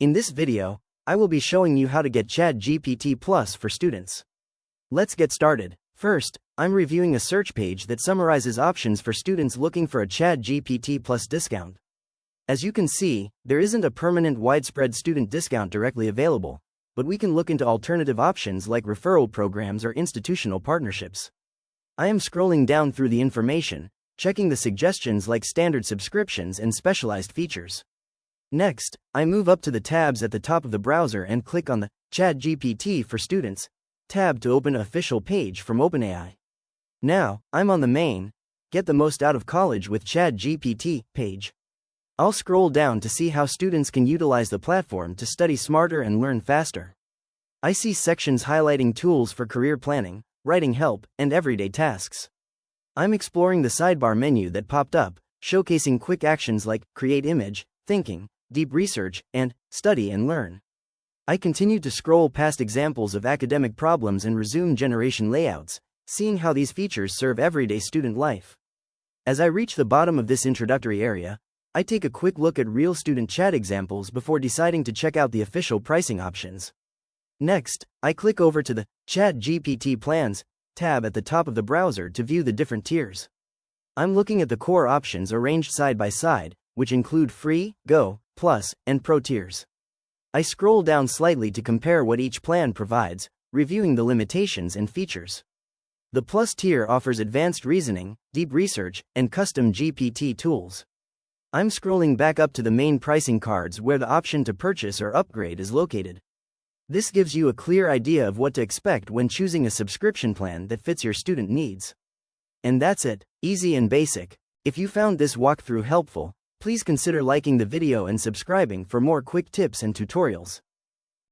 In this video, I will be showing you how to get Chatgpt Plus for students. Let's get started. First, I'm reviewing a search page that summarizes options for students looking for a Chatgpt Plus discount. As you can see, there isn't a permanent widespread student discount directly available, but we can look into alternative options like referral programs or institutional partnerships. I am scrolling down through the information, checking the suggestions like standard subscriptions and specialized features. Next, I move up to the tabs at the top of the browser and click on the Chatgpt for Students tab to open an official page from OpenAI. Now, I'm on the main Get the Most Out of College with Chatgpt page. I'll scroll down to see how students can utilize the platform to study smarter and learn faster. I see sections highlighting tools for career planning, writing help, and everyday tasks. I'm exploring the sidebar menu that popped up, showcasing quick actions like create image, thinking, deep research, and study and learn. I continue to scroll past examples of academic problems and resume generation layouts, seeing how these features serve everyday student life. As I reach the bottom of this introductory area, I take a quick look at real student chat examples before deciding to check out the official pricing options. Next, I click over to the Chatgpt Plans tab at the top of the browser to view the different tiers. I'm looking at the core options arranged side by side, which include Free, Go, Plus, and Pro tiers. I scroll down slightly to compare what each plan provides, reviewing the limitations and features. The Plus tier offers advanced reasoning, deep research, and custom GPT tools. I'm scrolling back up to the main pricing cards where the option to purchase or upgrade is located. This gives you a clear idea of what to expect when choosing a subscription plan that fits your student needs. And that's it, easy and basic. If you found this walkthrough helpful, please consider liking the video and subscribing for more quick tips and tutorials.